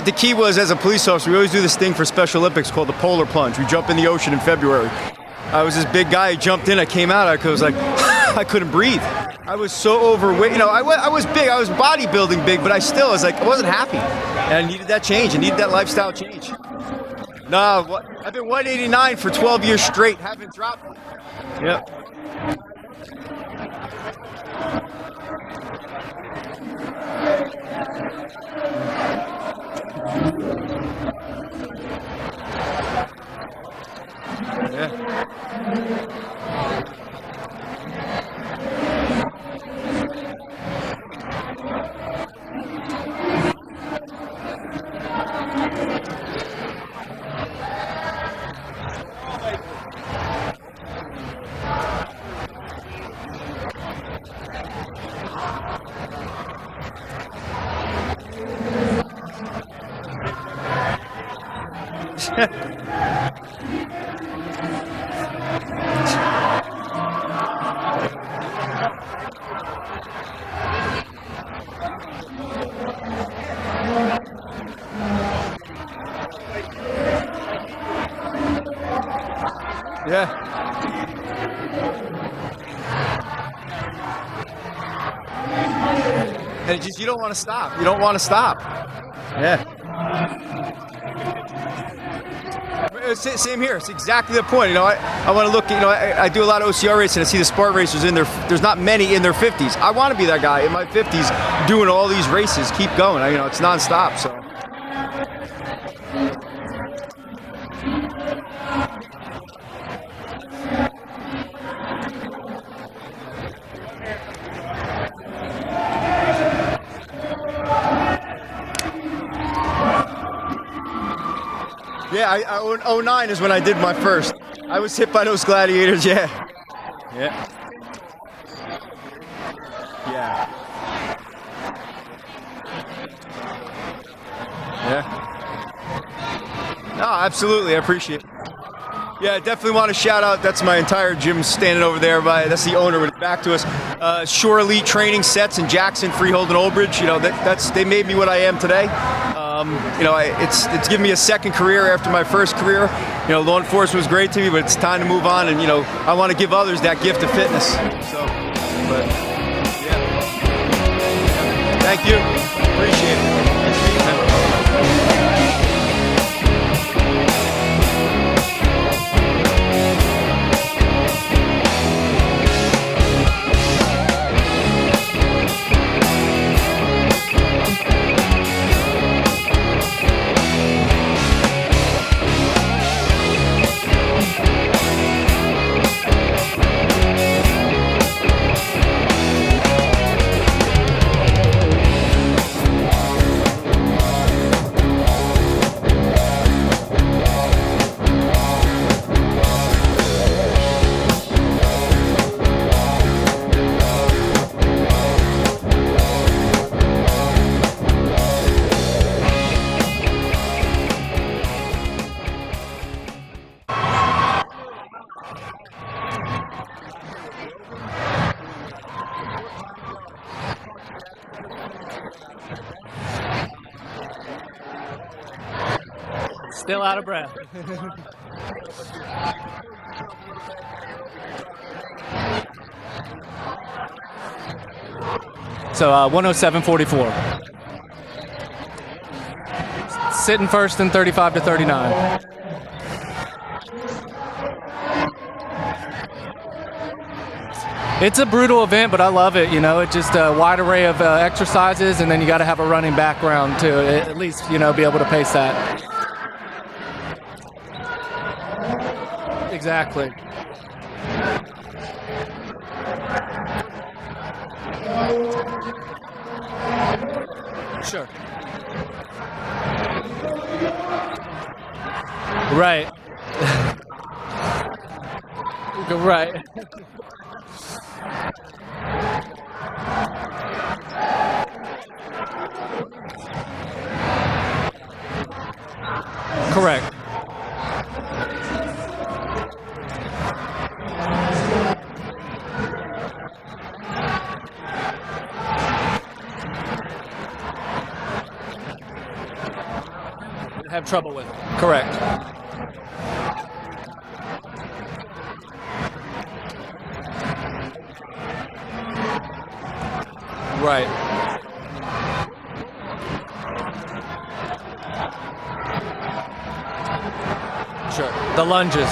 E: The key was, as a police officer, we always do this thing for Special Olympics called the polar plunge. We jump in the ocean in February. I was this big guy, I jumped in, I came out, I was like, I couldn't breathe. I was so overweight. I was big, I was bodybuilding big, but I wasn't happy. And I needed that change, I needed that lifestyle change. No, I've been 189 for 12 years straight, haven't dropped. Yep. Yeah. And it's just, you don't want to stop. You don't want to stop. Yeah. Same here. It's exactly the point. You know, I want to look, you know, I do a lot of OCR racing. I see the Spartan racers in there's not many in their 50s. I want to be that guy in my 50s doing all these races. Keep going. You know, it's nonstop, so. Yeah, 09 is when I did my first. I was hit by those gladiators, yeah. Yeah. Yeah. Yeah. No, absolutely, I appreciate it. Yeah, I definitely want to shout out, that's my entire gym standing over there. That's the owner with it back to us. Shore Elite Training Sets in Jackson, Freehold, and Old Bridge. You know, they made me what I am today. You know, it's given me a second career after my first career. You know, law enforcement was great to me, but it's time to move on. And, you know, I want to give others that gift of fitness. So, but, yeah. Thank you. Appreciate it.
F: Still out of breath. So 107.44. Sitting first in 35 to 39. It's a brutal event, but I love it. You know, it's just a wide array of exercises, and then you got to have a running background to at least, you know, be able to pace that. Exactly. Sure. Right. Right. Correct. Have trouble with it. Correct. Right. Sure. The lunges.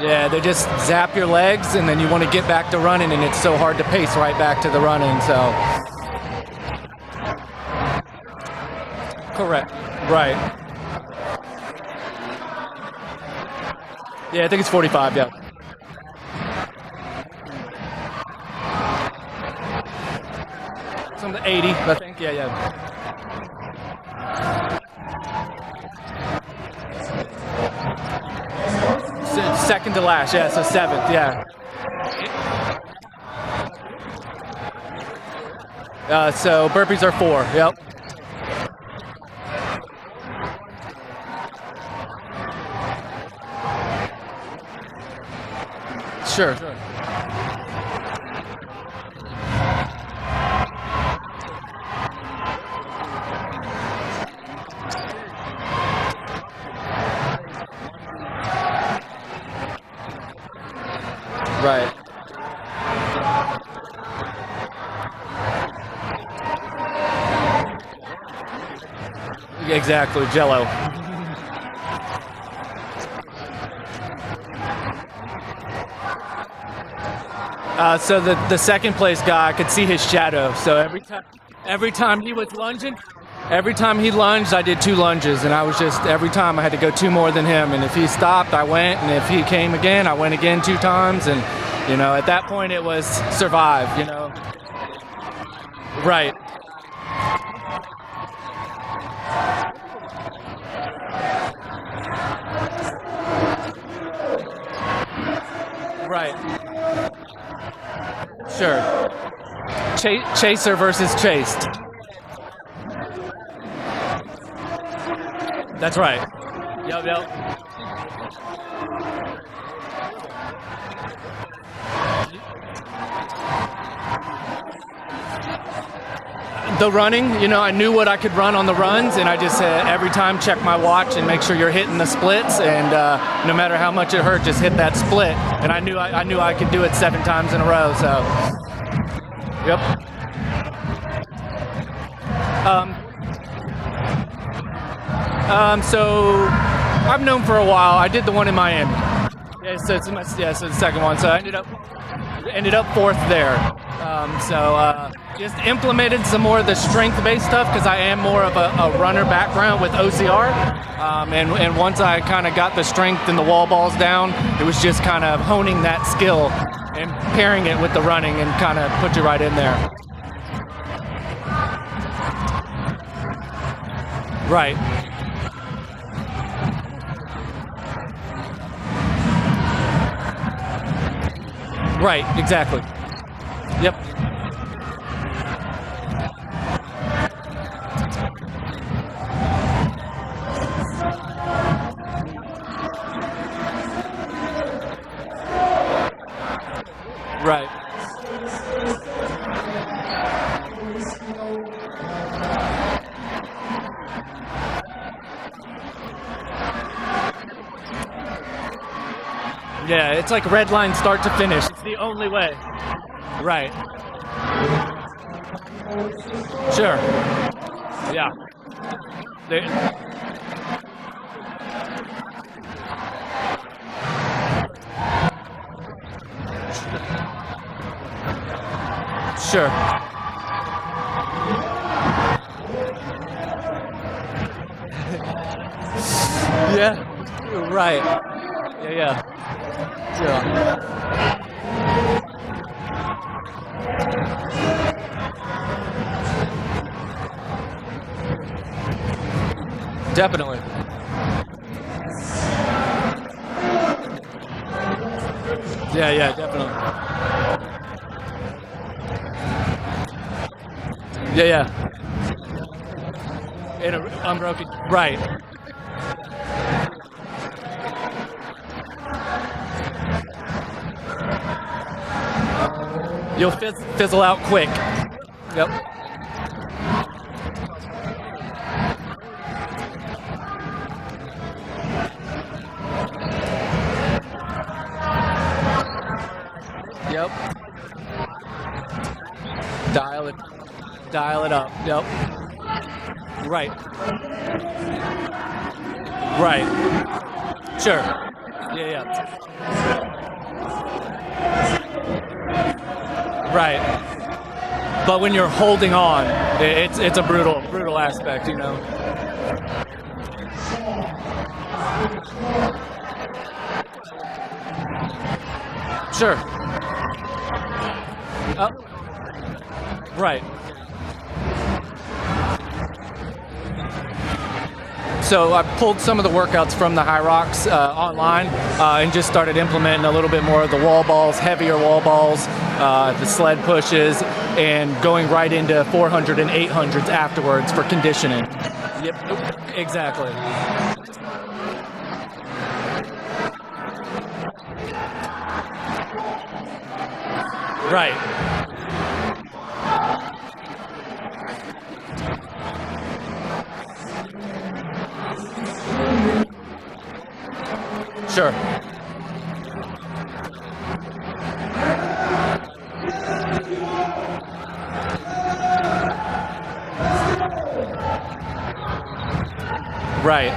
F: Yeah, they just zap your legs, and then you want to get back to running, and it's so hard to pace right back to the running, so. Correct. Right. Yeah, I think it's 45, yeah. Some 80, I think, yeah. Second to last, yeah, so 7th, yeah. So burpees are 4, yep. Sure. Right. Exactly, Jello. So the second place guy, I could see his shadow. So every time he was lunging, every time he lunged, I did 2 lunges, and I was just every time I had to go 2 more than him. And if he stopped, I went, and if he came again, I went again 2 times. And at that point, it was survive. Right. Right. Sure. Chaser versus chased. That's right. Yep. The running, I knew what I could run on the runs, and I just every time check my watch and make sure you're hitting the splits, and no matter how much it hurt, just hit that split. And I knew I could do it 7 times in a row. So, yep. So I've known for a while. I did the one in Miami. Yeah, so the second one. So I ended up 4th there. Just implemented some more of the strength-based stuff because I am more of a runner background with OCR. And once I kind of got the strength and the wall balls down, it was just kind of honing that skill and pairing it with the running and kind of put you right in there. Right. Right, exactly. Yep. Right. Yeah, it's like red line start to finish. It's the only way. Right. Sure. Yeah. Sure. Yeah. Right. Yeah. Sure. Definitely. Yeah, definitely. Yeah. In an unbroken, right. You'll fizzle out quick. Yep. Yep. Dial it up. Yep. Right. Sure. Yeah. Right. But when you're holding on, it's a brutal aspect, Sure. Right. So I pulled some of the workouts from the Hyrox online and just started implementing a little bit more of the wall balls, heavier wall balls, the sled pushes, and going right into 400 and 800s afterwards for conditioning. Yep, exactly. Right. Sure. Right.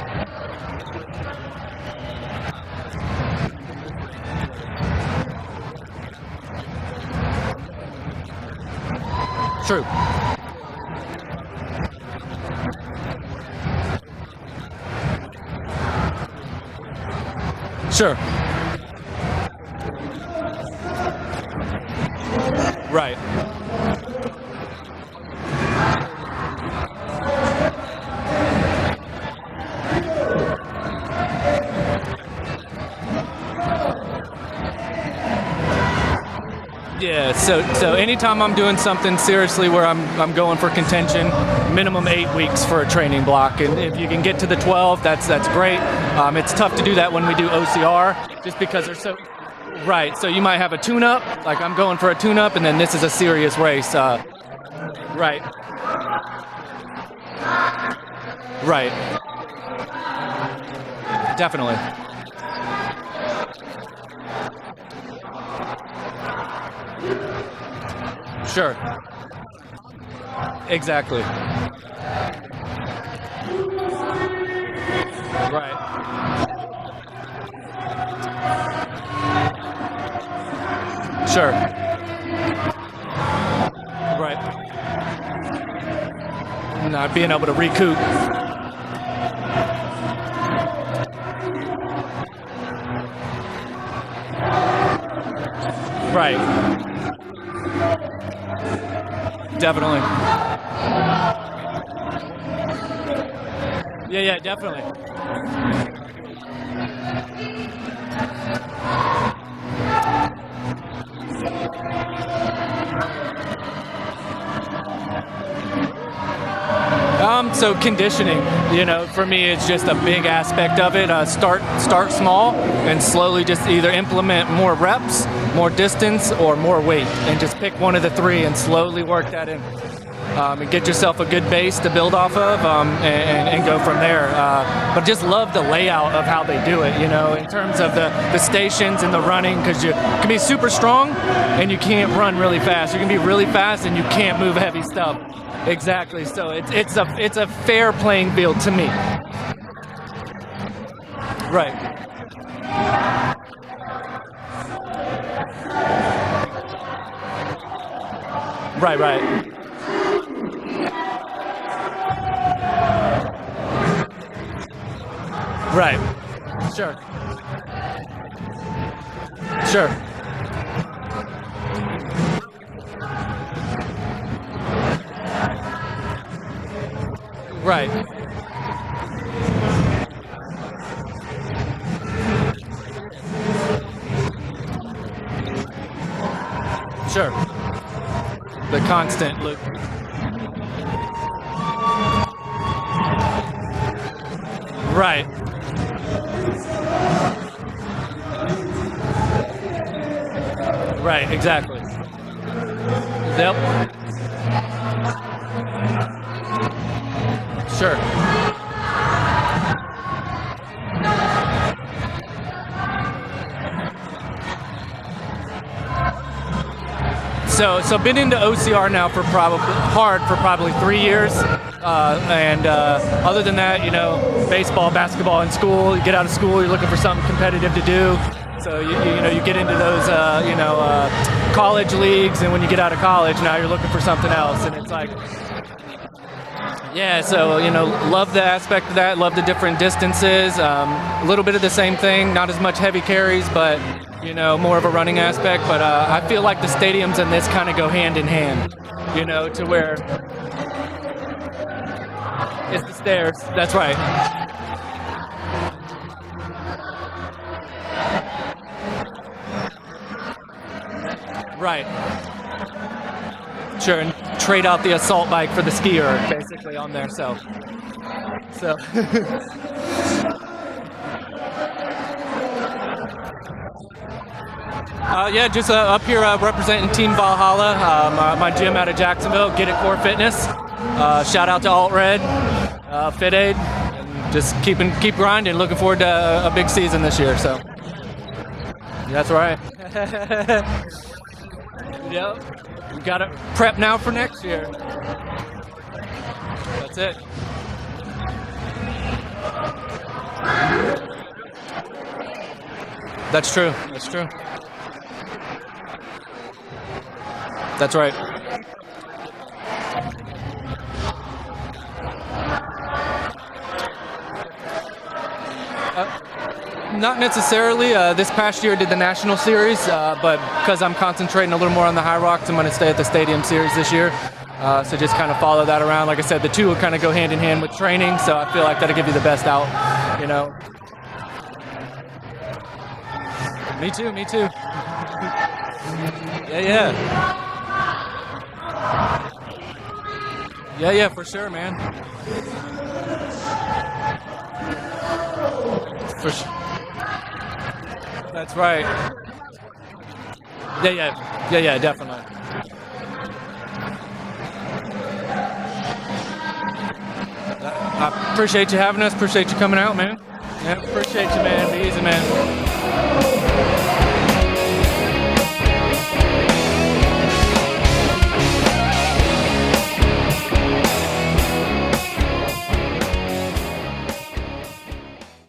F: True. Sure. Right. Yeah, so anytime I'm doing something seriously where I'm going for contention, minimum 8 weeks for a training block, and if you can get to the 12, that's great. It's tough to do that when we do OCR, just because they're so right. So you might have a tune-up, like I'm going for a tune-up, and then this is a serious race. Right. Right. Definitely. Sure. Exactly. Right. Sure. Right. Not being able to recoup. Right. Definitely. Yeah, definitely. So conditioning, for me, it's just a big aspect of it. Start small and slowly just either implement more reps, more distance, or more weight, and just pick one of the three and slowly work that in. And get yourself a good base to build off of, and go from there. But just love the layout of how they do it, in terms of the stations and the running, because you can be super strong and you can't run really fast. You can be really fast and you can't move heavy stuff. Exactly. So it's a fair playing field to me. Right. Right. Right. Sure. Right. Sure. The constant loop. Right. Right, exactly. Yep. Sure. So been into OCR now for probably 3 years, and other than that, baseball, basketball in school. You get out of school, you're looking for something competitive to do. So you get into those college leagues, and when you get out of college, now you're looking for something else, and it's like. Yeah, so, love the aspect of that, love the different distances, a little bit of the same thing, not as much heavy carries, but, more of a running aspect. But I feel like the stadiums and this kind of go hand in hand, to where it's the stairs. That's right. Right. Sure, and trade out the assault bike for the skier, basically, on there, so. Yeah, just up here representing Team Valhalla, my gym out of Jacksonville, Get It Core Fitness. Shout out to Alt Red, Fit Aid, and just keep grinding. Looking forward to a big season this year, so. That's right. Yep. We got to prep now for next year. That's it. That's true. That's true. That's right. Not necessarily. This past year I did the National Series, but because I'm concentrating a little more on the Hyrox, I'm going to stay at the Stadium Series this year. So just kind of follow that around. Like I said, the two will kind of go hand in hand with training, so I feel like that'll give you the best out, you know. Me too, me too. Yeah. Yeah, for sure, man. For sure. That's right. Yeah, definitely. I appreciate you having us. Appreciate you coming out, man. Yeah, appreciate you, man. Be easy, man.